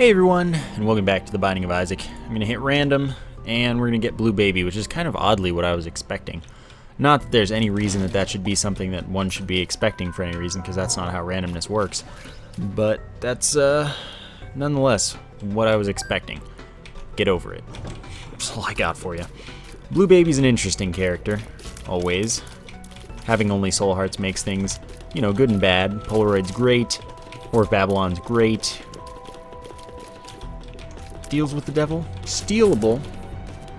Hey everyone, and welcome back to The Binding of Isaac. I'm going to hit random, and we're going to get Blue Baby, which is kind of oddly what I was expecting. Not that there's any reason that should be something that one should be expecting for any reason, because that's not how randomness works. But that's, nonetheless, what I was expecting. Get over it. That's all I got for you. Blue Baby's an interesting character, always. Having only soul hearts makes things, you know, good and bad. Polaroid's great. Whore of Babylon's great. Deals with the devil, stealable,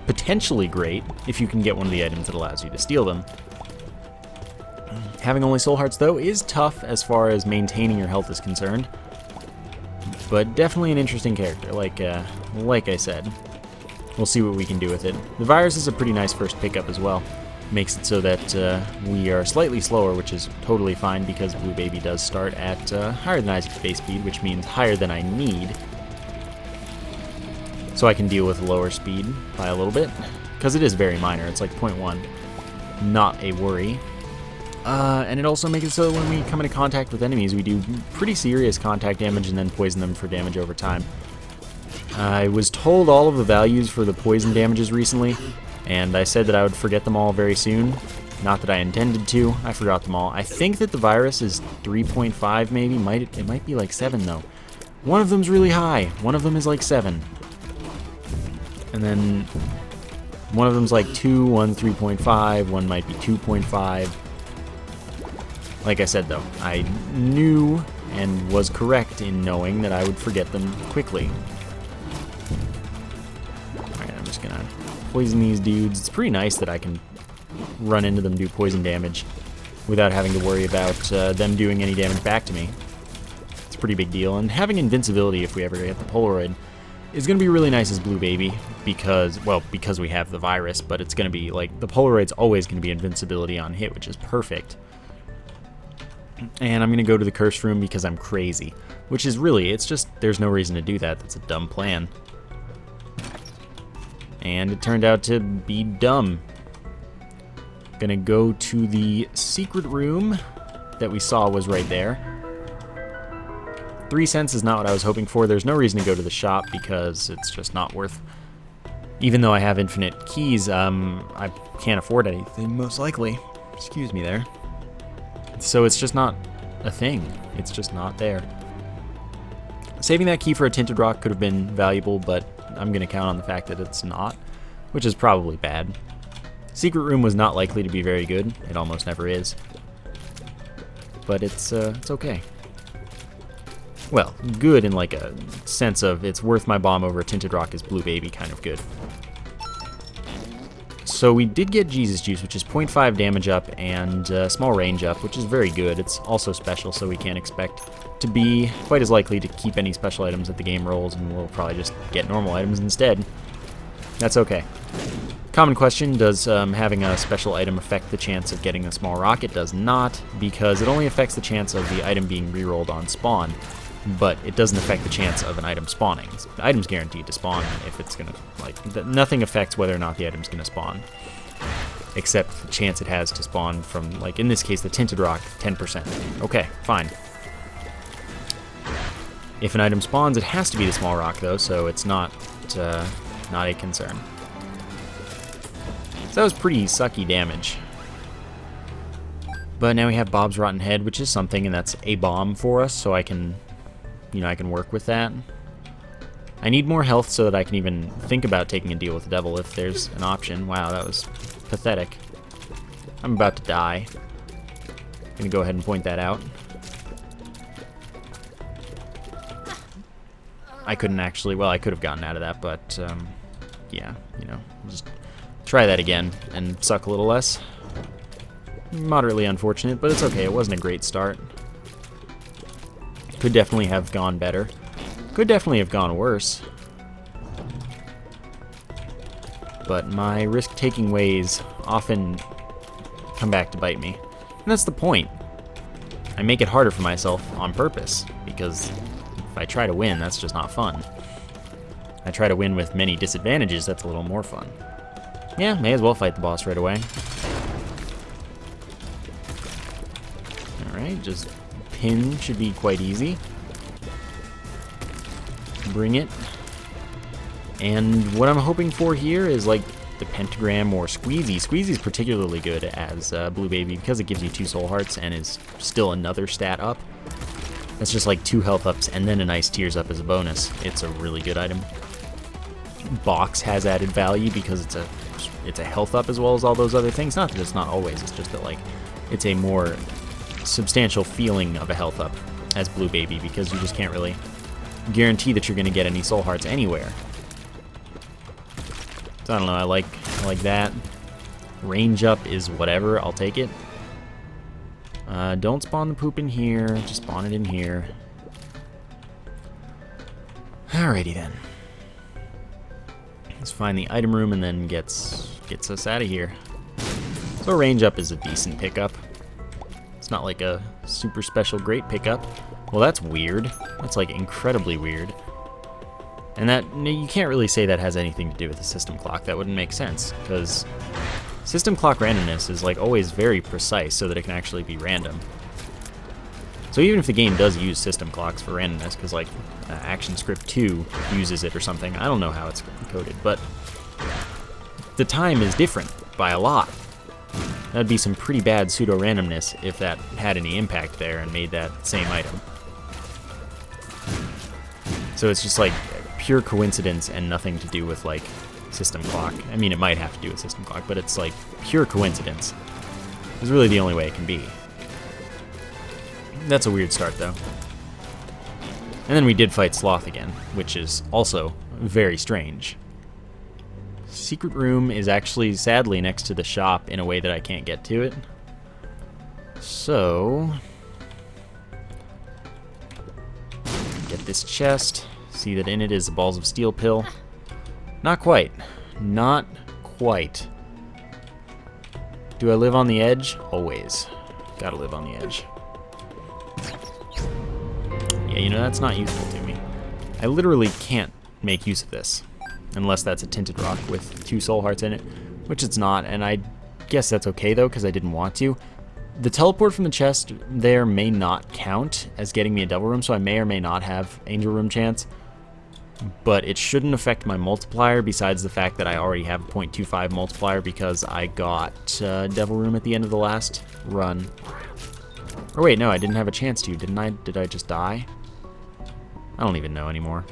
potentially great if you can get one of the items that allows you to steal them. Having only soul hearts, though, is tough as far as maintaining your health is concerned, but definitely an interesting character. Like I said, we'll see what we can do with it. The virus is a pretty nice first pickup as well. Makes it so that we are slightly slower, which is totally fine because Blue Baby does start at higher than Isaac's base speed, which means higher than I need. So I can deal with lower speed by a little bit, because it is very minor. It's like 0.1. Not a worry. And it also makes it so when we come into contact with enemies, we do pretty serious contact damage and then poison them for damage over time. I was told all of the values for the poison damages recently, and I said that I would forget them all very soon. Not that I intended to. I forgot them all. I think that the virus is 3.5 maybe. It might be like 7 though. One of them's really high. One of them is like 7. And then one of them's like 2, one 3.5, one might be 2.5. Like I said though, I knew and was correct in knowing that I would forget them quickly. Alright, I'm just gonna poison these dudes. It's pretty nice that I can run into them, do poison damage, without having to worry about them doing any damage back to me. It's a pretty big deal. And having invincibility if we ever get the Polaroid is going to be really nice as Blue Baby because we have the virus, but it's going to be like the Polaroid's always going to be invincibility on hit, which is perfect. And I'm going to go to the curse room because I'm crazy, which is really, it's just, there's no reason to do that. That's a dumb plan. And it turned out to be dumb. Gonna go to the secret room that we saw was right there. 3 cents is not what I was hoping for. There's no reason to go to the shop because it's just not worth. Even though I have infinite keys, I can't afford anything, most likely. Excuse me there. So it's just not a thing. It's just not there. Saving that key for a tinted rock could have been valuable, but I'm going to count on the fact that it's not, which is probably bad. Secret room was not likely to be very good. It almost never is. But it's okay. Well, good in like a sense of it's worth my bomb over a tinted rock is Blue Baby kind of good. So we did get Jesus Juice, which is 0.5 damage up and small range up, which is very good. It's also special, so we can't expect to be quite as likely to keep any special items at the game rolls, and we'll probably just get normal items instead. That's okay. Common question, does having a special item affect the chance of getting a small rock? It does not, because it only affects the chance of the item being rerolled on spawn. But it doesn't affect the chance of an item spawning. The item's guaranteed to spawn if it's gonna, nothing affects whether or not the item's gonna spawn. Except the chance it has to spawn from, like in this case, the tinted rock, 10%. Okay, fine. If an item spawns, it has to be the small rock though, so it's not a concern. So that was pretty sucky damage. But now we have Bob's Rotten Head, which is something, and that's a bomb for us, so I can work with that. I need more health so that I can even think about taking a deal with the devil if there's an option. Wow, that was pathetic. I'm about to die. I'm gonna go ahead and point that out. I couldn't actually, well, I could have gotten out of that, but yeah, just try that again and suck a little less. Moderately unfortunate, but it's okay. It wasn't a great start. Could definitely have gone better. Could definitely have gone worse. But my risk-taking ways often come back to bite me. And that's the point. I make it harder for myself on purpose, because if I try to win, that's just not fun. I try to win with many disadvantages, that's a little more fun. Yeah, may as well fight the boss right away. Alright, just pin should be quite easy. Bring it. And what I'm hoping for here is like the pentagram or squeezy. Squeezy's particularly good as Blue Baby because it gives you 2 soul hearts and is still another stat up. That's just like 2 health ups and then a nice tears up as a bonus. It's a really good item. Box has added value because it's a health up as well as all those other things. Not that it's not always, it's just that like it's a more substantial feeling of a health up as Blue Baby because you just can't really guarantee that you're going to get any soul hearts anywhere. So I don't know, I like that. Range up is whatever, I'll take it. Don't spawn the poop in here, just spawn it in here. Alrighty then. Let's find the item room and then gets us out of here. So range up is a decent pickup. It's not like a super special great pickup. Well, that's weird. That's like incredibly weird. And that, you can't really say that has anything to do with the system clock. That wouldn't make sense, because system clock randomness is like always very precise so that it can actually be random. So even if the game does use system clocks for randomness, because like ActionScript 2 uses it or something, I don't know how it's coded, but the time is different by a lot. That'd be some pretty bad pseudo-randomness if that had any impact there and made that same item. So it's just like pure coincidence and nothing to do with like system clock. I mean, it might have to do with system clock, but it's like pure coincidence. It's really the only way it can be. That's a weird start though. And then we did fight Sloth again, which is also very strange. Secret room is actually sadly next to the shop in a way that I can't get to it. So get this chest. See that in it is the balls of steel pill. Not quite. Not quite. Do I live on the edge? Always. Gotta live on the edge. Yeah, you know, that's not useful to me. I literally can't make use of this. Unless that's a tinted rock with 2 soul hearts in it. Which it's not, and I guess that's okay though, because I didn't want to. The teleport from the chest there may not count as getting me a double room, so I may or may not have angel room chance. But it shouldn't affect my multiplier, besides the fact that I already have a 0.25 multiplier because I got devil room at the end of the last run. Or wait, no, I didn't have a chance to, didn't I? Did I just die? I don't even know anymore.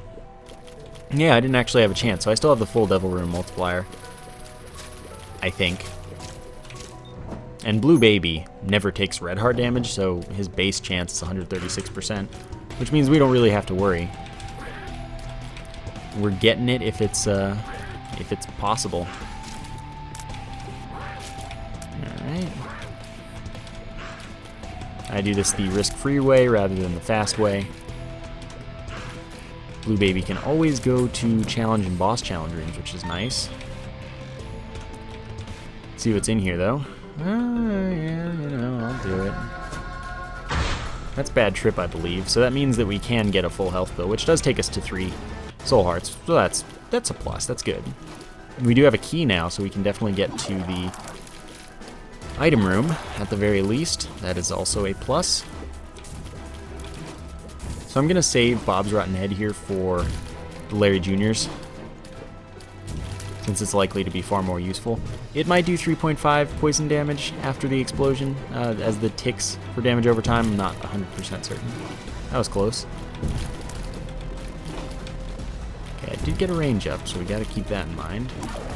Yeah, I didn't actually have a chance, so I still have the full devil room multiplier. I think. And Blue Baby never takes red heart damage, so his base chance is 136%, which means we don't really have to worry. We're getting it if it's possible. Alright. I do this the risk-free way rather than the fast way. Blue Baby can always go to challenge and boss challenge rooms, which is nice. See what's in here, though. Yeah, you know, I'll do it. That's bad trip, I believe. So that means that we can get a full health bill, which does take us to 3 soul hearts. So that's a plus. That's good. We do have a key now, so we can definitely get to the item room at the very least. That is also a plus. So I'm going to save Bob's Rotten Head here for the Larry Jr.'s, since it's likely to be far more useful. It might do 3.5 poison damage after the explosion, as the ticks for damage over time. I'm not 100% certain. That was close. Okay, I did get a range up, so we got to keep that in mind.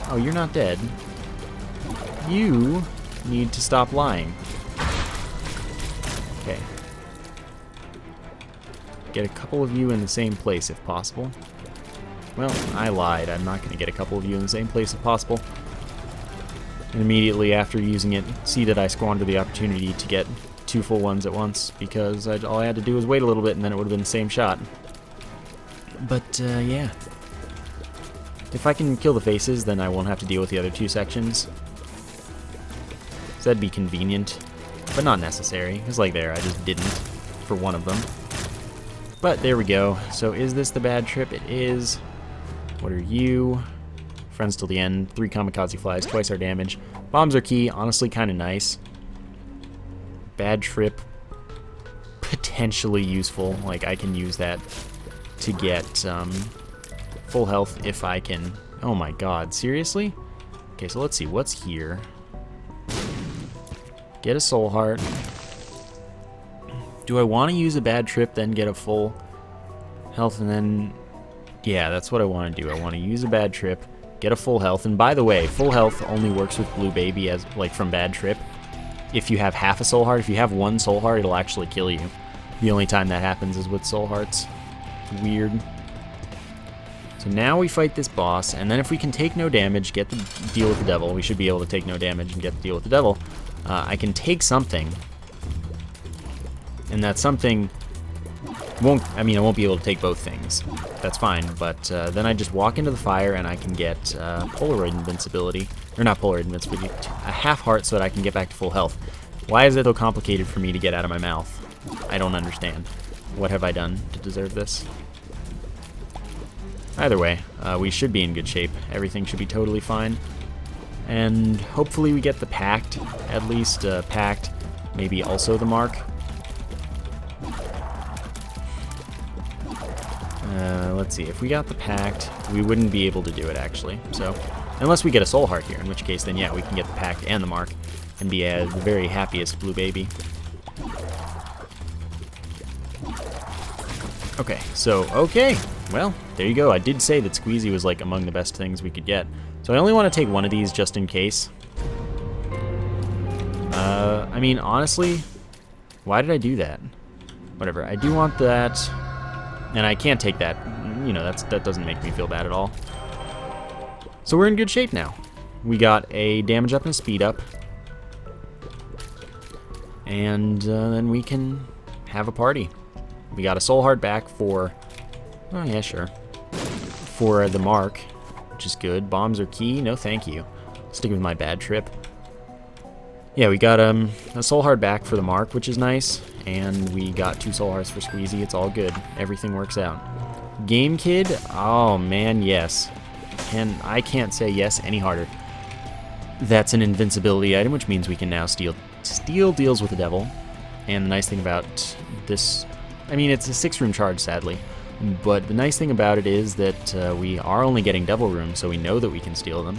Oh, you're not dead. You need to stop lying. Okay. Get a couple of you in the same place if possible. Well, I lied. I'm not going to get a couple of you in the same place if possible. And immediately after using it, see that I squandered the opportunity to get 2 full ones at once, because all I had to do was wait a little bit and then it would have been the same shot. But, yeah. If I can kill the faces, then I won't have to deal with the other 2 sections. So that'd be convenient, but not necessary. It's like there, I just didn't for one of them. But there we go. So is this the bad trip? It is. What are you? Friends till the end. 3 kamikaze flies, twice our damage. Bombs are key. Honestly, kind of nice. Bad trip. Potentially useful. Like, I can use that to get full health if I can. Oh my god, seriously? Okay, so let's see, what's here? Get a soul heart. Do I want to use a bad trip, then get a full health, and then... Yeah, that's what I want to do. I want to use a bad trip, get a full health, and by the way, full health only works with Blue Baby as, like, from bad trip. If you have half a soul heart, if you have one soul heart, it'll actually kill you. The only time that happens is with soul hearts. Weird. So now we fight this boss, and then if we can take no damage, get the deal with the devil, we should be able to take no damage and get the deal with the devil. I can take something, and that something won't, I mean, I won't be able to take both things. That's fine, but then I just walk into the fire and I can get Polaroid invincibility, or not Polaroid invincibility, a half heart so that I can get back to full health. Why is it so complicated for me to get out of my mouth? I don't understand. What have I done to deserve this? Either way, we should be in good shape. Everything should be totally fine. And hopefully we get the Pact, at least Pact, maybe also the Mark. Let's see, if we got the Pact, we wouldn't be able to do it actually. So, unless we get a Soul Heart here, in which case then yeah, we can get the Pact and the Mark and be the very happiest Blue Baby. Okay, so, okay, well, there you go. I did say that Squeezy was like among the best things we could get. So I only want to take one of these just in case. I mean, honestly, why did I do that? Whatever, I do want that, and I can't take that. You know, that doesn't make me feel bad at all. So we're in good shape now. We got a damage up and a speed up. And then we can have a party. We got a soul heart back for, oh yeah, sure, for the Mark, which is good. Bombs are key. No, thank you. Stick with my bad trip. Yeah, we got a soul heart back for the Mark, which is nice, and we got 2 soul hearts for Squeezy. It's all good. Everything works out. Game Kid? Oh man, yes. And I can't say yes any harder. That's an invincibility item, which means we can now steal deals with the devil. And the nice thing about this, I mean, it's a 6-room charge, sadly. But the nice thing about it is that we are only getting devil rooms, so we know that we can steal them.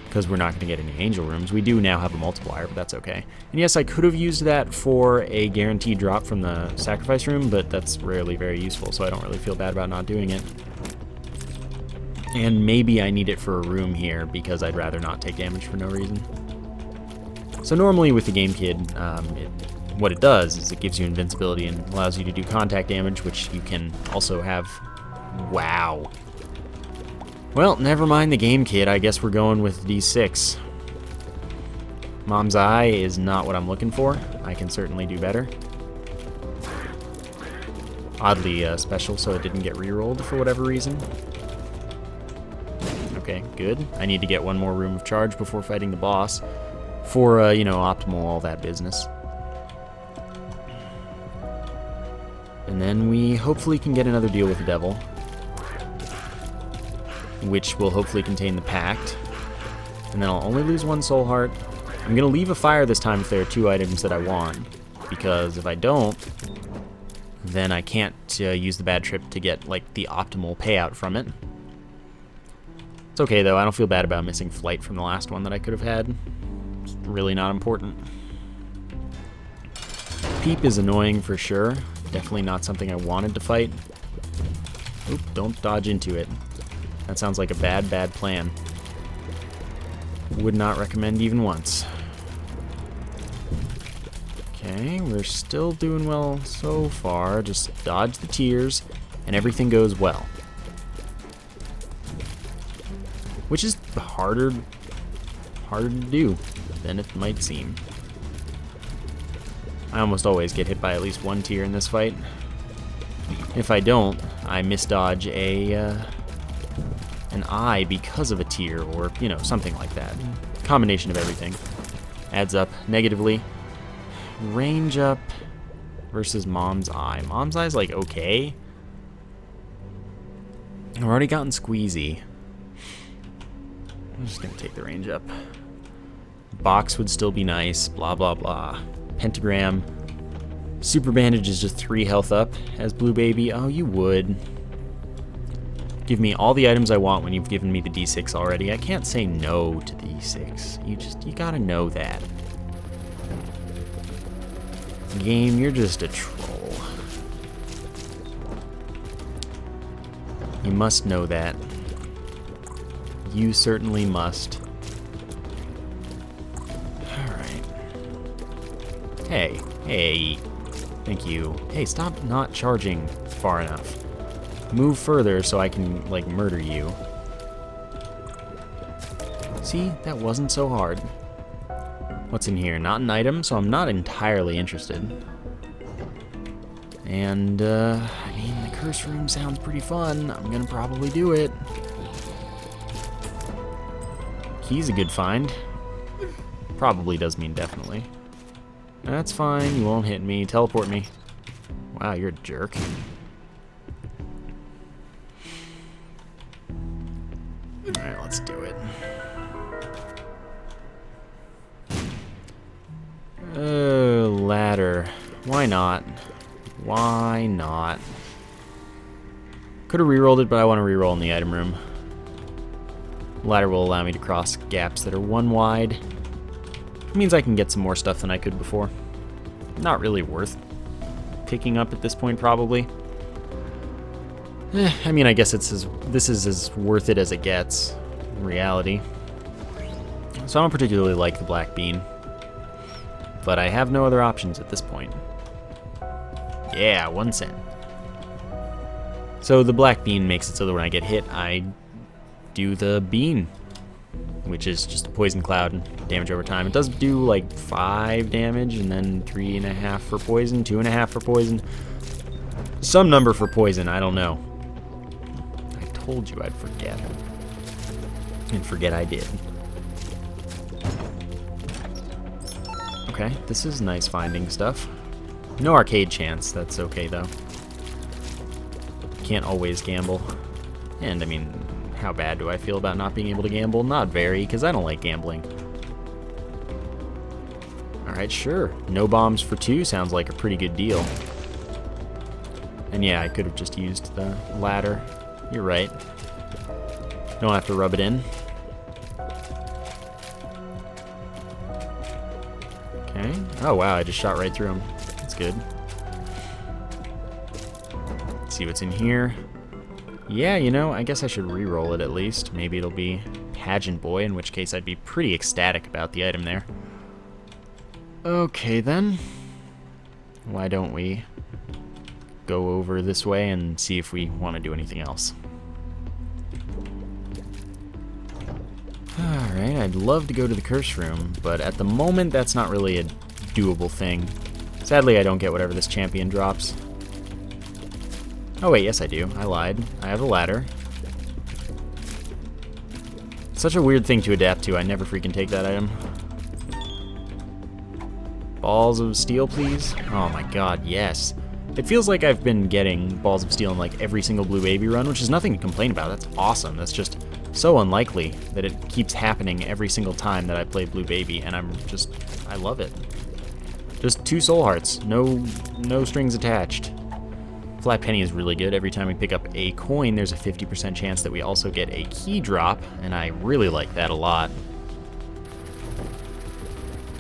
Because we're not going to get any angel rooms. We do now have a multiplier, but that's okay. And yes, I could have used that for a guaranteed drop from the sacrifice room, but that's rarely very useful, so I don't really feel bad about not doing it. And maybe I need it for a room here, because I'd rather not take damage for no reason. So normally with the Game Kid, what it does is it gives you invincibility and allows you to do contact damage, which you can also have. Wow. Well, never mind the Game Kid. I guess we're going with D6. Mom's Eye is not what I'm looking for. I can certainly do better. Oddly special, so it didn't get rerolled for whatever reason. Okay, good. I need to get one more room of charge before fighting the boss for, you know, optimal all that business. And then we hopefully can get another deal with the devil, which will hopefully contain the Pact. And then I'll only lose 1 soul heart. I'm going to leave a fire this time if there are 2 items that I want, because if I don't, then I can't use the bad trip to get like the optimal payout from it. It's okay though, I don't feel bad about missing flight from the last one that I could have had. It's really not important. Peep is annoying for sure. Definitely not something I wanted to fight. Oop, don't dodge into it. That sounds like a bad plan. Would not recommend even once. Okay, we're still doing well so far. Just dodge the tears, and everything goes well. Which is harder to do than it might seem. I almost always get hit by at least 1 tear in this fight. If I don't, I misdodge an eye because of a tear, or, you know, something like that. Combination of everything adds up negatively. Range up versus Mom's Eye. Mom's Eye's like okay. I've already gotten Squeezy. I'm just gonna take the range up. Box would still be nice, blah blah blah. Pentagram. Super Bandage is just 3 health up as Blue Baby. Oh, you would. Give me all the items I want when you've given me the D6 already. I can't say no to the D6. You gotta know that. Game, you're just a troll. You must know that. You certainly must. Alright. Hey. Thank you. Hey, stop not charging far enough. Move further so I can, like, murder you. See? That wasn't so hard. What's in here? Not an item, so I'm not entirely interested. And, I mean, the curse room sounds pretty fun. I'm gonna probably do it. Key's a good find. Probably does mean definitely. That's fine, you won't hit me. Teleport me. Wow, you're a jerk. Alright, let's do it. Ladder. Why not? Why not? Could have rerolled it, but I want to reroll in the item room. Ladder will allow me to cross gaps that are 1 wide. It means I can get some more stuff than I could before. Not really worth picking up at this point, probably. I mean, I guess this is as worth it as it gets, in reality. So I don't particularly like the black bean. But I have no other options at this point. Yeah, 1 cent. So the black bean makes it so that when I get hit, I do the bean, which is just a poison cloud and damage over time. It does do like 5 damage and then 3.5 for poison, 2.5 for poison. Some number for poison, I don't know. I told you I'd forget. And forget I did. Okay, this is nice finding stuff. No arcade chance, that's okay though. Can't always gamble. And I mean, how bad do I feel about not being able to gamble? Not very, because I don't like gambling. Alright, sure. No bombs for 2 sounds like a pretty good deal. And yeah, I could have just used the ladder. You're right. Don't have to rub it in. Okay. Oh wow, I just shot right through him. That's good. Let's see what's in here. Yeah, you know, I guess I should re-roll it at least. Maybe it'll be Pageant Boy, in which case I'd be pretty ecstatic about the item there. Okay then. Why don't we go over this way and see if we want to do anything else. Alright, I'd love to go to the curse room, but at the moment that's not really a doable thing. Sadly, I don't get whatever this champion drops. Oh wait, yes I do. I lied. I have a ladder. Such a weird thing to adapt to. I never freaking take that item. Balls of steel, please? Oh my god, yes. It feels like I've been getting balls of steel in like every single Blue Baby run, which is nothing to complain about. That's awesome. That's just so unlikely that it keeps happening every single time that I play Blue Baby, and I love it. Just 2 soul hearts, no strings attached. Flat penny is really good. Every time we pick up a coin, there's a 50% chance that we also get a key drop, and I really like that a lot.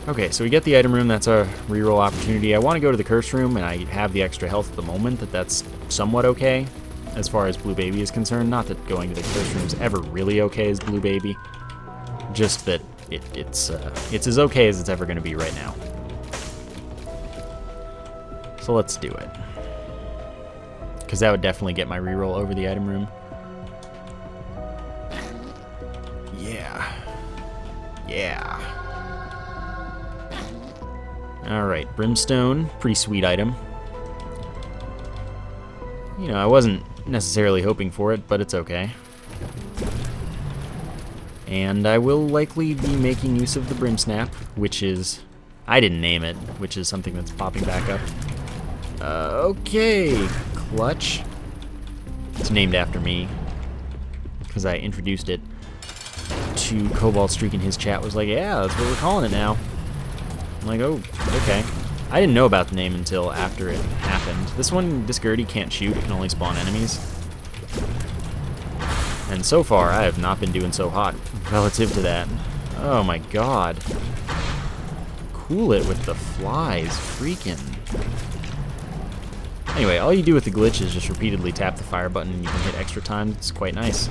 Okay, so we get the item room. That's a reroll opportunity. I want to go to the curse room, and I have the extra health at the moment. That's somewhat okay as far as Blue Baby is concerned. Not that going to the curse room is ever really okay as Blue Baby, just that it's as okay as it's ever going to be right now. So let's do it, because that would definitely get my reroll over the item room. Yeah. Alright, Brimstone, pretty sweet item. You know, I wasn't necessarily hoping for it, but it's okay. And I will likely be making use of the Brimsnap, which is... I didn't name it, which is something that's popping back up. Okay, Clutch. It's named after me, because I introduced it to Cobalt Streak, and his chat was like, yeah, that's what we're calling it now. I'm like, oh, okay. I didn't know about the name until after it happened. This Gertie can't shoot, it can only spawn enemies. And so far, I have not been doing so hot relative to that. Oh my god. Cool it with the flies, freaking. Anyway, all you do with the glitch is just repeatedly tap the fire button and you can hit extra times. It's quite nice.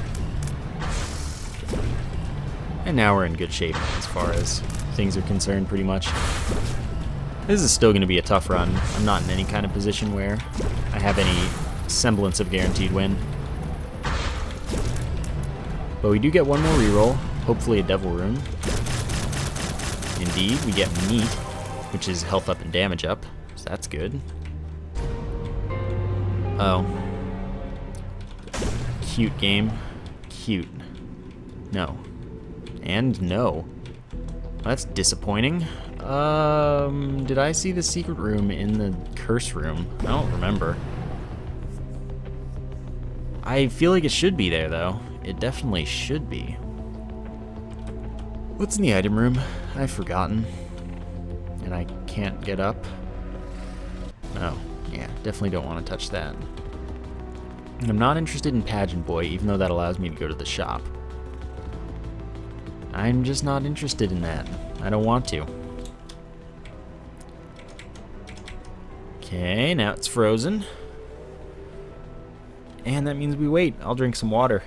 And now we're in good shape as far as things are concerned, pretty much. This is still going to be a tough run. I'm not in any kind of position where I have any semblance of guaranteed win. But we do get one more reroll, hopefully a devil room. Indeed, we get meat, which is health up and damage up, so that's good. Oh. Cute game. Cute. No. And no. That's disappointing. Did I see the secret room in the curse room? I don't remember. I feel like it should be there, though. It definitely should be. What's in the item room? I've forgotten. And I can't get up. Oh, yeah, definitely don't want to touch that. And I'm not interested in Pageant Boy, even though that allows me to go to the shop. I'm just not interested in that. I don't want to. Okay, now it's frozen. And that means we wait. I'll drink some water.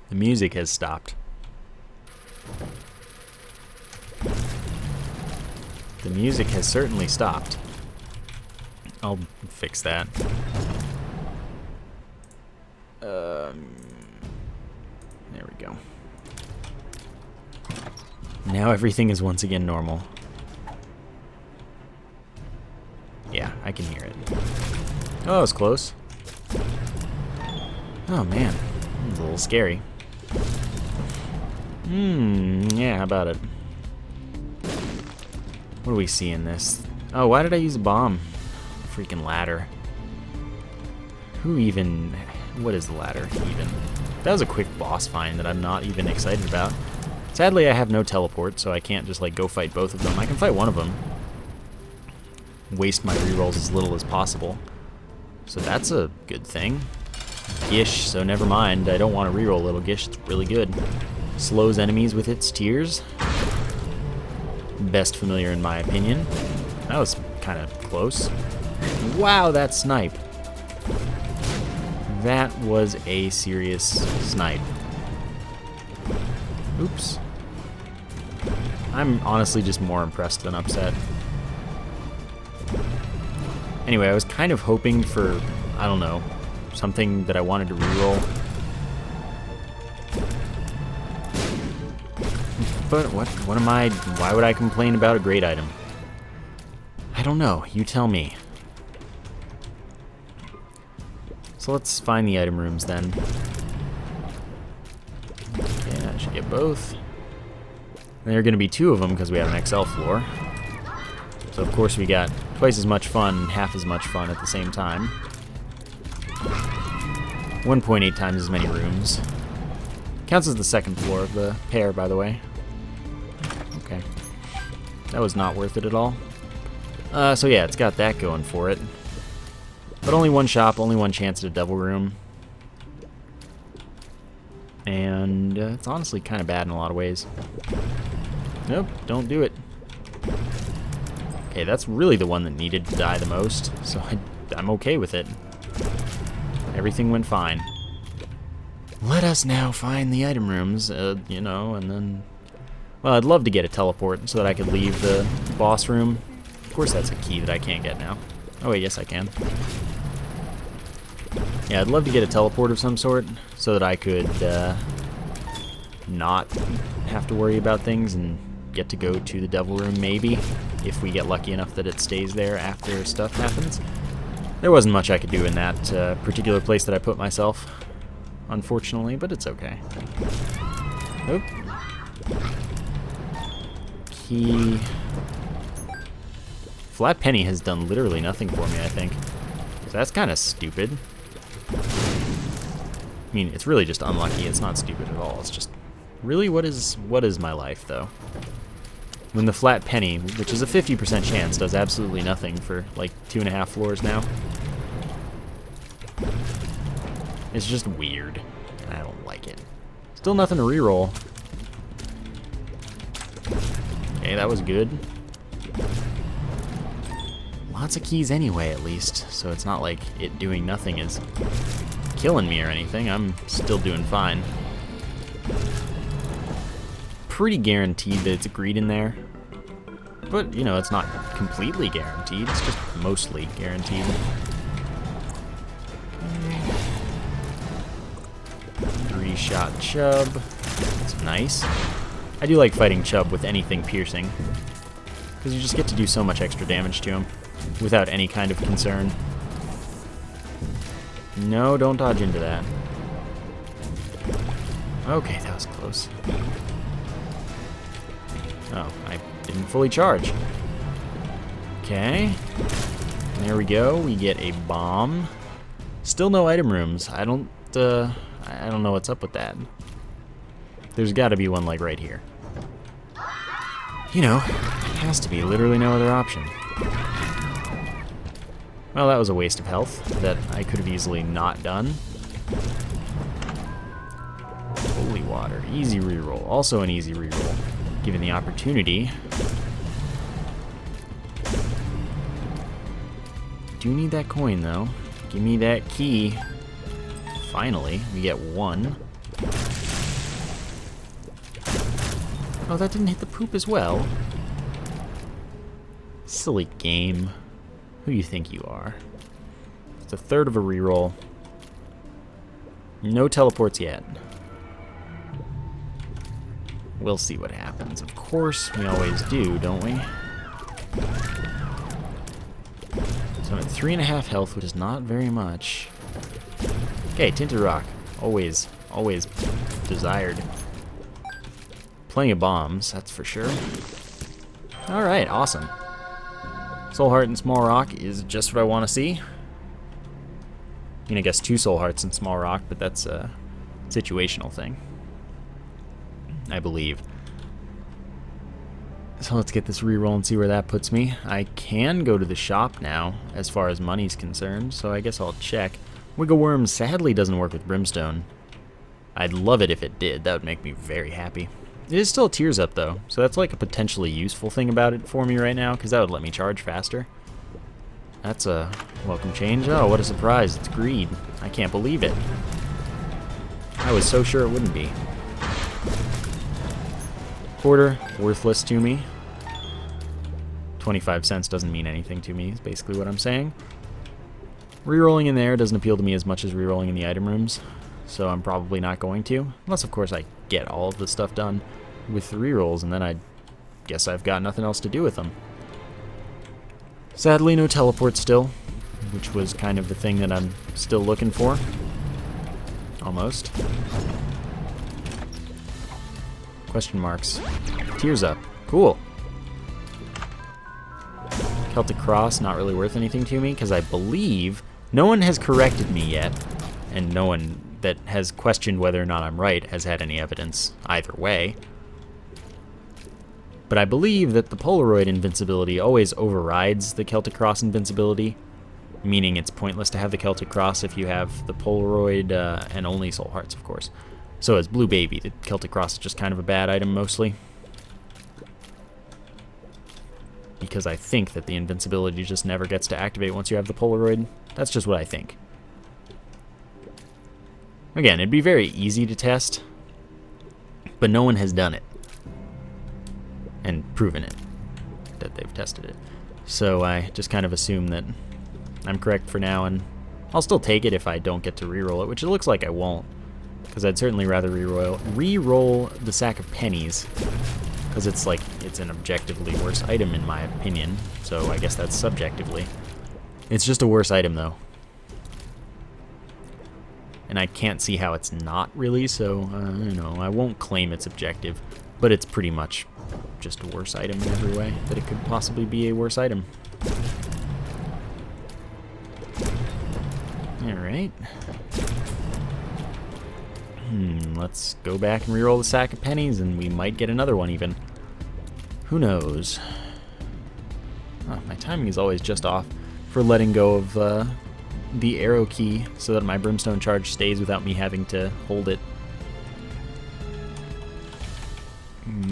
The music has stopped. The music has certainly stopped. I'll fix that. There we go. Now everything is once again normal. Yeah, I can hear it. Oh, it was close. Oh man, it was a little scary. Yeah, how about it? What do we see in this? Oh, why did I use a bomb? Freaking ladder. Who even... What is the ladder, even? That was a quick boss find that I'm not even excited about. Sadly, I have no teleport, so I can't just, like, go fight both of them. I can fight one of them. Waste my rerolls as little as possible. So that's a good thing. Gish, so never mind. I don't want to reroll Little Gish. It's really good. Slows enemies with its tears. Best familiar in my opinion. That was kind of close. Wow, that snipe. That was a serious snipe. Oops. I'm honestly just more impressed than upset. Anyway, I was kind of hoping for, I don't know, something that I wanted to reroll. But what am I, why would I complain about a great item? I don't know, you tell me. So let's find the item rooms then. Okay, I should get both. There are going to be two of them because we have an XL floor. So of course we got twice as much fun, half as much fun at the same time. 1.8 times as many rooms. Counts as the second floor of the pair, by the way. Okay. That was not worth it at all. So yeah, it's got that going for it. But only one shop, only one chance at a devil room. And it's honestly kind of bad in a lot of ways. Nope, don't do it. Okay, that's really the one that needed to die the most, so I'm okay with it. Everything went fine. Let us now find the item rooms, you know, and then... Well, I'd love to get a teleport so that I could leave the boss room. Of course that's a key that I can't get now. Oh wait, yes I can. Yeah, I'd love to get a teleport of some sort so that I could not have to worry about things and get to go to the devil room maybe, if we get lucky enough that it stays there after stuff happens. There wasn't much I could do in that particular place that I put myself, unfortunately, but it's okay. Oop. Key. Flat Penny has done literally nothing for me, I think. So that's kind of stupid. I mean, it's really just unlucky. It's not stupid at all. It's just... Really, what is my life, though? When the flat penny, which is a 50% chance, does absolutely nothing for like 2.5 floors now. It's just weird. I don't like it. Still nothing to reroll. Okay, that was good. Lots of keys anyway, at least, so it's not like it doing nothing is killing me or anything. I'm still doing fine. Pretty guaranteed that it's agreed in there. But, you know, it's not completely guaranteed. It's just mostly guaranteed. Three-shot Chub. That's nice. I do like fighting Chub with anything piercing, because you just get to do so much extra damage to him without any kind of concern. No, don't dodge into that. Okay, that was close. Oh, I didn't fully charge. Okay. There we go. We get a bomb. Still no item rooms. I don't know what's up with that. There's got to be one like right here. You know, has to be literally no other option. Well, that was a waste of health that I could have easily not done. Holy water. Easy reroll. Also an easy reroll, given the opportunity. Do need that coin, though. Give me that key. Finally, we get one. Oh, that didn't hit the poop as well. Silly game. Who you think you are? It's a third of a reroll. No teleports yet. We'll see what happens. Of course, we always do, don't we? So I'm at 3.5 health, which is not very much. Okay, Tinted Rock. Always desired. Plenty of bombs, that's for sure. Alright, awesome. Soul Heart and Small Rock is just what I want to see. I mean, I guess 2 Soul Hearts and Small Rock, but that's a situational thing, I believe. So let's get this reroll and see where that puts me. I can go to the shop now, as far as money's concerned, so I guess I'll check. Wiggle Worm sadly doesn't work with Brimstone. I'd love it if it did. That would make me very happy. It is still Tears Up, though, so that's like a potentially useful thing about it for me right now, because that would let me charge faster. That's a welcome change. Oh, what a surprise. It's greed. I can't believe it. I was so sure it wouldn't be. Quarter, worthless to me. 25 cents doesn't mean anything to me, is basically what I'm saying. Rerolling in there doesn't appeal to me as much as rerolling in the item rooms, so I'm probably not going to. Unless, of course, I get all of the stuff done with the rerolls, and then I guess I've got nothing else to do with them. Sadly, no teleport still, which was kind of the thing that I'm still looking for. Almost. Question marks. Tears Up. Cool. Celtic Cross, not really worth anything to me, because I believe no one has corrected me yet, and no one that has questioned whether or not I'm right has had any evidence either way. But I believe that the Polaroid invincibility always overrides the Celtic Cross invincibility, meaning it's pointless to have the Celtic Cross if you have the Polaroid and only Soul Hearts, of course. So as Blue Baby, the Celtic Cross is just kind of a bad item mostly. Because I think that the invincibility just never gets to activate once you have the Polaroid. That's just what I think. Again, it'd be very easy to test, but no one has done it and proven it, that they've tested it. So I just kind of assume that I'm correct for now, and I'll still take it if I don't get to reroll it, which it looks like I won't, because I'd certainly rather reroll the sack of pennies, because it's an objectively worse item in my opinion, so I guess that's subjectively. It's just a worse item though. And I can't see how it's not really, so, you know, I won't claim it's objective, but it's pretty much just a worse item in every way that it could possibly be a worse item. Alright. Let's go back and reroll the sack of pennies, and we might get another one even. Who knows? Oh, my timing is always just off for letting go of the arrow key so that my brimstone charge stays without me having to hold it.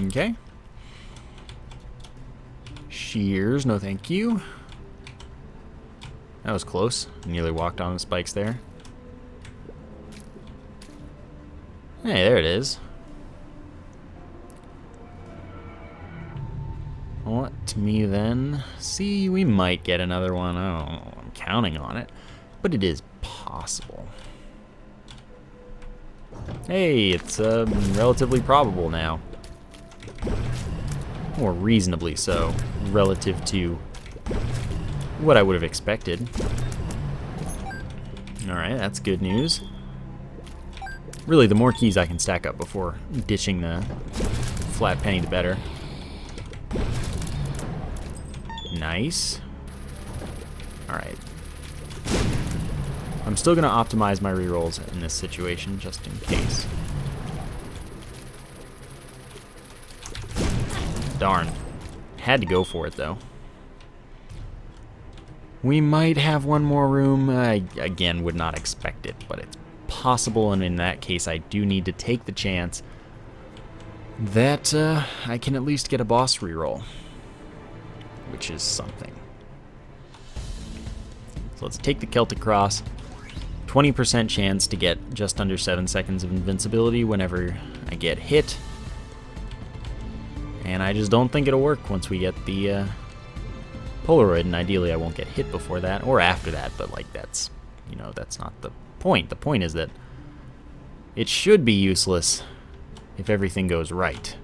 Okay. Shears, no thank you. That was close. Nearly walked on the spikes there. Hey, there it is. Let me then see. We might get another one. I don't know. I'm counting on it, but it is possible. Hey, it's relatively probable now. Or reasonably so, relative to what I would have expected. Alright, that's good news. Really, the more keys I can stack up before ditching the flat penny, the better. Nice. Alright. I'm still going to optimize my rerolls in this situation, just in case. Darn. Had to go for it, though. We might have one more room. I, again, would not expect it, but it's possible, and in that case, I do need to take the chance that I can at least get a boss reroll, which is something. So let's take the Celtic Cross. 20% chance to get just under 7 seconds of invincibility whenever I get hit. And I just don't think it'll work once we get the Polaroid, and ideally I won't get hit before that or after that, but like that's, you know, that's not the point. The point is that it should be useless if everything goes right.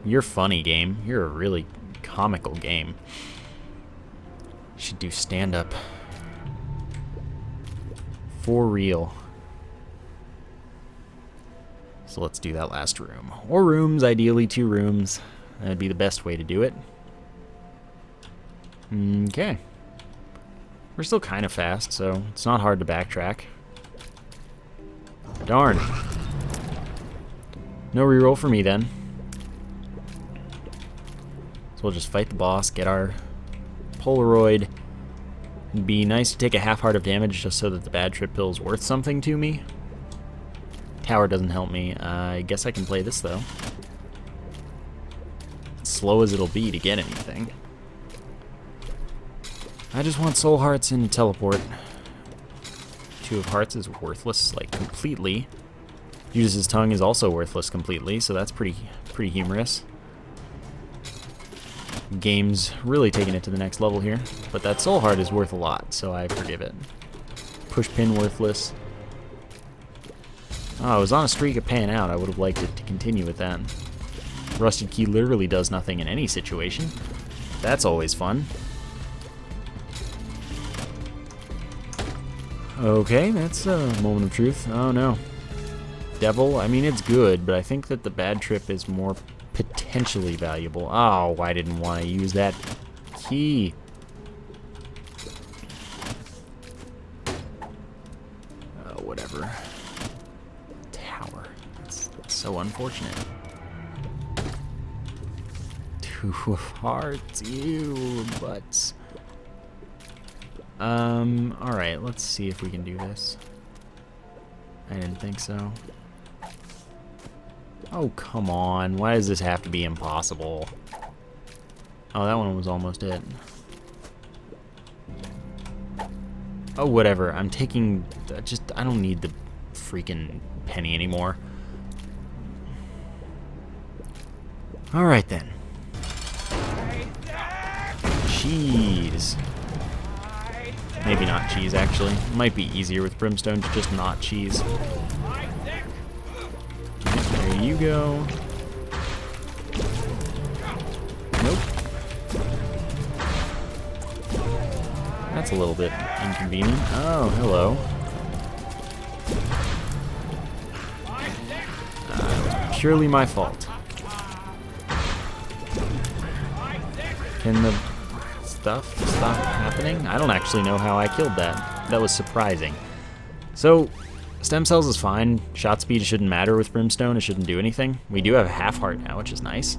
You're funny, game. You're a really comical game. You should do stand-up. For real. So let's do that last room. Or rooms, ideally 2 rooms. That'd be the best way to do it. Okay. We're still kind of fast, so it's not hard to backtrack. Darn. No reroll for me then. So we'll just fight the boss, get our Polaroid. It'd be nice to take a half heart of damage just so that the bad trip pill is worth something to me. Tower doesn't help me. I guess I can play this though. Slow as it'll be to get anything. I just want soul hearts and teleport. 2 of hearts is worthless, like completely. Judas' tongue is also worthless completely, so that's pretty humorous. Game's really taking it to the next level here, but that soul heart is worth a lot, so I forgive it. Push pin worthless. Oh, I was on a streak of paying out. I would have liked it to continue with that. Rusted key literally does nothing in any situation. That's always fun. Okay, that's a moment of truth. Oh no. Devil, I mean, it's good, but I think that the bad trip is more potentially valuable. Oh, I didn't want to use that key. Oh, whatever. Tower. That's so unfortunate. 2 of hearts, ew, butts. Alright, let's see if we can do this. I didn't think so. Oh, come on. Why does this have to be impossible? Oh, that one was almost it. Oh, whatever. I'm taking... I don't need the freaking penny anymore. Alright, then. Cheese. Maybe not cheese, actually. It might be easier with brimstone to just not cheese. There you go. Nope. That's a little bit inconvenient. Oh, hello. Purely my fault. Can the stuff stop happening? I don't actually know how I killed that. That was surprising. So, Stem cells is fine. Shot speed shouldn't matter with Brimstone. It shouldn't do anything. We do have a half heart now, which is nice.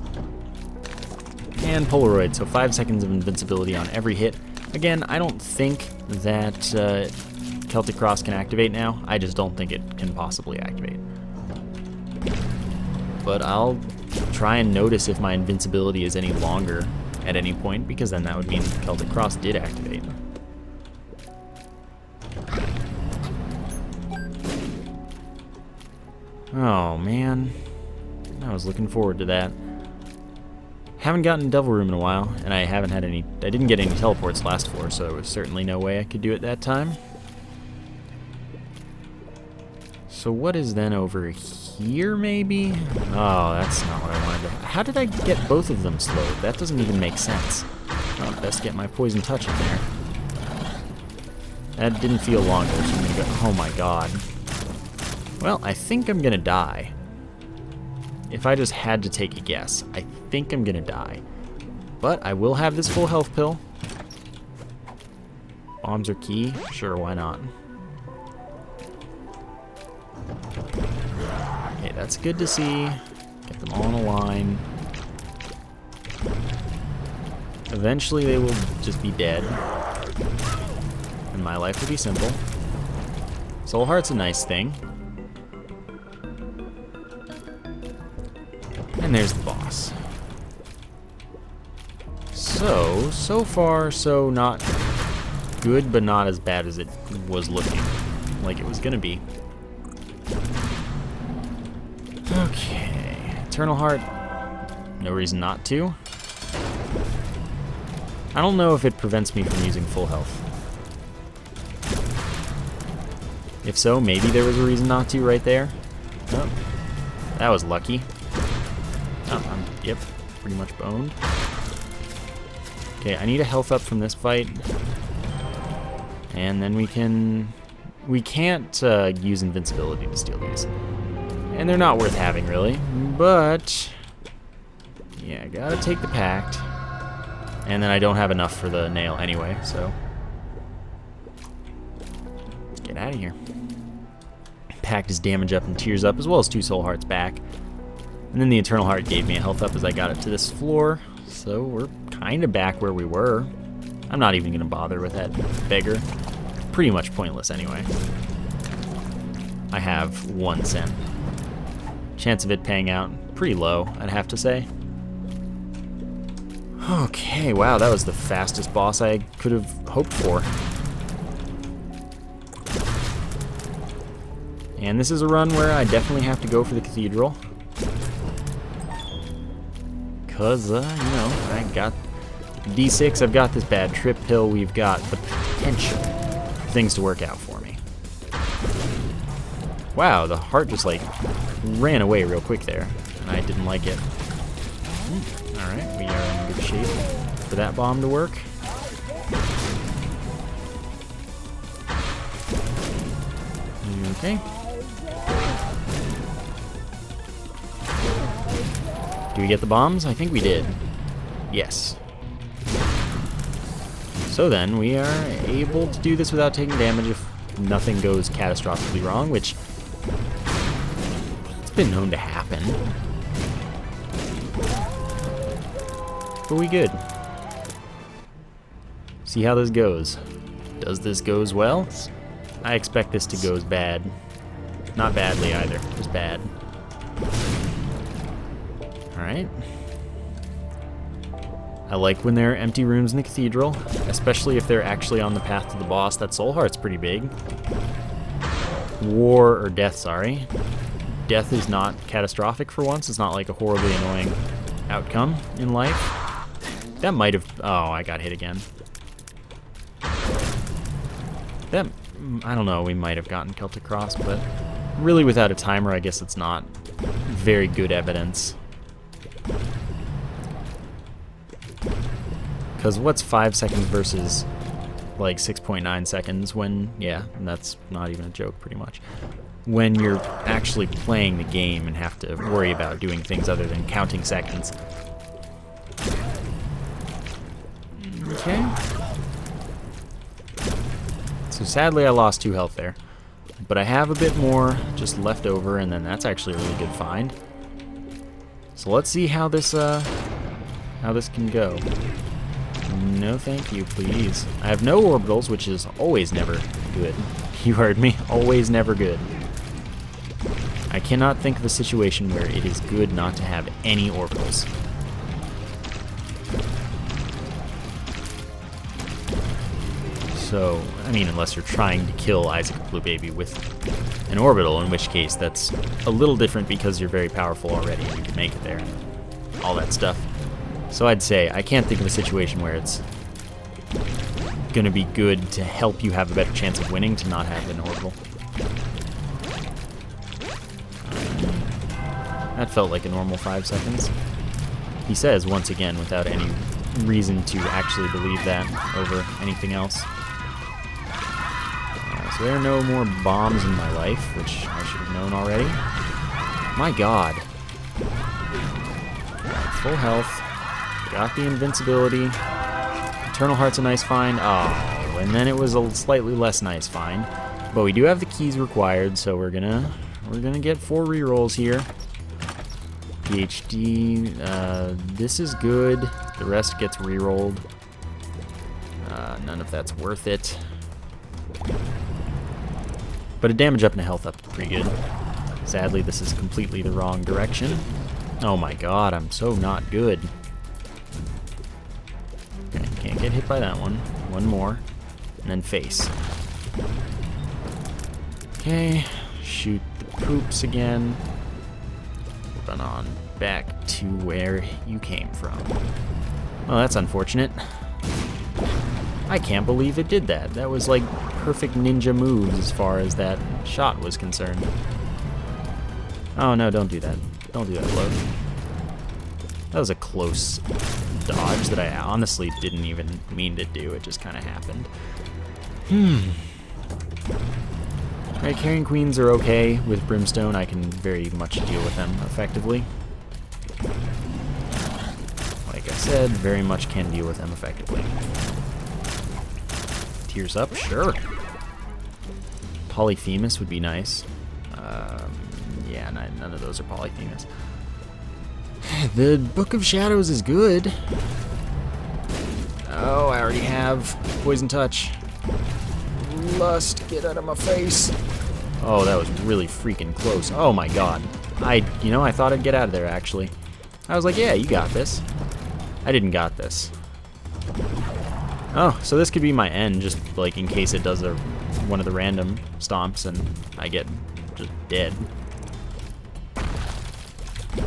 And Polaroid, so 5 seconds of invincibility on every hit. Again, I don't think that Celtic Cross can activate now. I just don't think it can possibly activate. But I'll try and notice if my invincibility is any longer at any point, because then that would mean Celtic Cross did activate. Oh man, I was looking forward to that. Haven't gotten Devil Room in a while, and I didn't get any teleports last floor, so there was certainly no way I could do it that time. So what is then over here, maybe? Oh, that's not what I wanted to... How did I get both of them slowed? That doesn't even make sense. Oh, best get my Poison Touch in there. That didn't feel longer, so I'm gonna go... Oh my god. Well, I think I'm gonna die. If I just had to take a guess, I think I'm gonna die. But I will have this full health pill. Bombs are key? Sure, why not? Okay, that's good to see. Get them all in a line. Eventually they will just be dead. And my life will be simple. Soul Heart's a nice thing. And there's the boss. So far, so not good, but not as bad as it was looking like it was gonna be. Okay, Eternal Heart, no reason not to. I don't know if it prevents me from using full health. If so, maybe there was a reason not to right there. Oh, that was lucky. Oh, yep, pretty much boned. Okay, I need a health up from this fight. And then we can't use invincibility to steal these. And they're not worth having, really. But, yeah, gotta take the pact. And then I don't have enough for the nail anyway, so. Get out of here. Pact is damage up and tears up, as well as 2 soul hearts back. And then the Eternal Heart gave me a health up as I got it to this floor. So we're kind of back where we were. I'm not even going to bother with that beggar. Pretty much pointless anyway. I have 1 cent. Chance of it paying out, pretty low, I'd have to say. Okay, wow, that was the fastest boss I could have hoped for. And this is a run where I definitely have to go for the Cathedral. Because, you know, I got D6, I've got this bad trip pill, we've got the potential for things to work out for me. Wow, the heart just, like, ran away real quick there, and I didn't like it. Alright, we are in good shape for that bomb to work. Okay. Do we get the bombs? I think we did. Yes. So then, we are able to do this without taking damage if nothing goes catastrophically wrong, which it's been known to happen. But we good. See how this goes. Does this goes well? I expect this to goes bad. Not badly either, just bad. Alright. I like when there are empty rooms in the Cathedral, especially if they're actually on the path to the boss. That Soul Heart's pretty big. War, or death, sorry. Death is not catastrophic for once. It's not like a horribly annoying outcome in life. That might have... Oh, I got hit again. That... I don't know, we might have gotten Celtic Cross, but really without a timer, I guess it's not very good evidence. Because what's 5 seconds versus like 6.9 seconds when, yeah, and that's not even a joke pretty much, when you're actually playing the game and have to worry about doing things other than counting seconds. Okay. So sadly I lost 2 health there. But I have a bit more just left over, and then that's actually a really good find. So let's see how this can go. No thank you, please. I have no orbitals, which is always never good. You heard me. Always never good. I cannot think of a situation where it is good not to have any orbitals. So, I mean, unless you're trying to kill Isaac Blue Baby with an orbital, in which case that's a little different because you're very powerful already and you can make it there and all that stuff. So I'd say I can't think of a situation where it's going to be good to help you have a better chance of winning to not have an orbital. That felt like a normal 5 seconds. He says, once again, without any reason to actually believe that over anything else. So there are no more bombs in my life, which I should have known already. My god. Full health. Got the invincibility. Eternal Heart's a nice find. Oh, and then it was a slightly less nice find. But we do have the keys required, so we're gonna get 4 rerolls here. PhD, this is good. The rest gets rerolled. None of that's worth it. But a damage up and a health up is pretty good. Sadly, this is completely the wrong direction. Oh my god, I'm so not good. Okay, can't get hit by that one. One more. And then face. Okay, shoot the poops again. Run on back to where you came from. Well, that's unfortunate. I can't believe it did that. That was like perfect ninja moves as far as that shot was concerned. Oh no, don't do that. Don't do that, Float. That was a close dodge that I honestly didn't even mean to do. It just kind of happened. Alright, Carrion Queens are okay with Brimstone. I can very much deal with them effectively. Like I said, very much can deal with them effectively. Tears up, sure. Polyphemus would be nice. Yeah, none of those are Polyphemus. The Book of Shadows is good. Oh, I already have Poison Touch. Lust, get out of my face. Oh, that was really freaking close. Oh my god. I thought I'd get out of there, actually. I was like, yeah, you got this. I didn't got this. Oh, so this could be my end, just like in case it does one of the random stomps and I get just dead.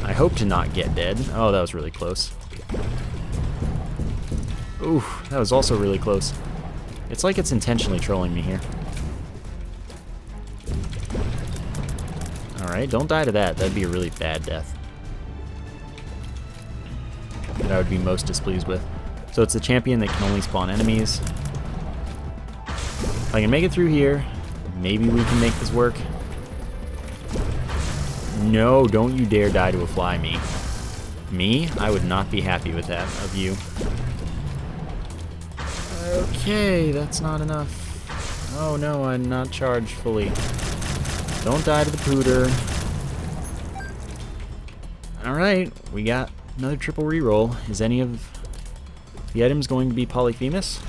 I hope to not get dead. Oh, that was really close. Ooh, that was also really close. It's like it's intentionally trolling me here. Alright, don't die to that. That'd be a really bad death. That I would be most displeased with. So it's the champion that can only spawn enemies. If I can make it through here, maybe we can make this work. No, don't you dare die to a fly, me. Me? I would not be happy with that of you. Okay, that's not enough. Oh no, I'm not charged fully. Don't die to the pooter. Alright, we got another triple reroll. Is any of the items going to be Polyphemus?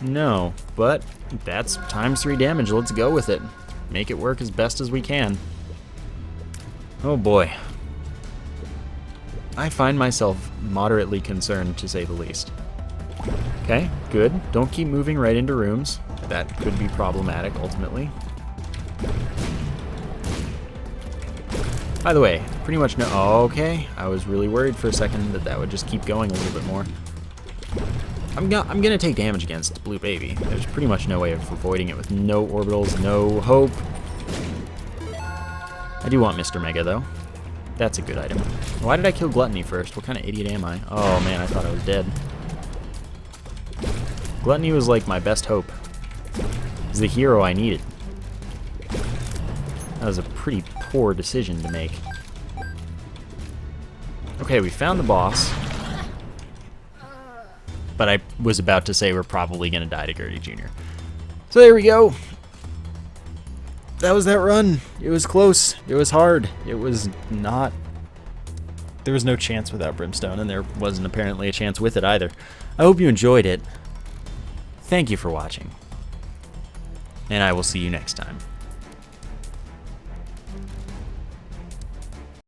No, but that's ×3 damage. Let's go with it. Make it work as best as we can. Oh boy. I find myself moderately concerned, to say the least. Okay, good. Don't keep moving right into rooms. That could be problematic, ultimately. By the way, pretty much no... Oh, okay, I was really worried for a second that that would just keep going a little bit more. I'm gonna take damage against Blue Baby. There's pretty much no way of avoiding it with no orbitals, no hope. I do want Mr. Mega, though. That's a good item. Why did I kill Gluttony first? What kind of idiot am I? Oh, man, I thought I was dead. Gluttony was like my best hope. He's the hero I needed. That was a pretty poor decision to make. Okay, we found the boss. But I was about to say we're probably going to die to Gertie Jr. So there we go. that was that run. It was close. It was hard. It was not... There was no chance without brimstone, and there wasn't apparently a chance with it either. I hope you enjoyed it. Thank you for watching, and I will see you next time.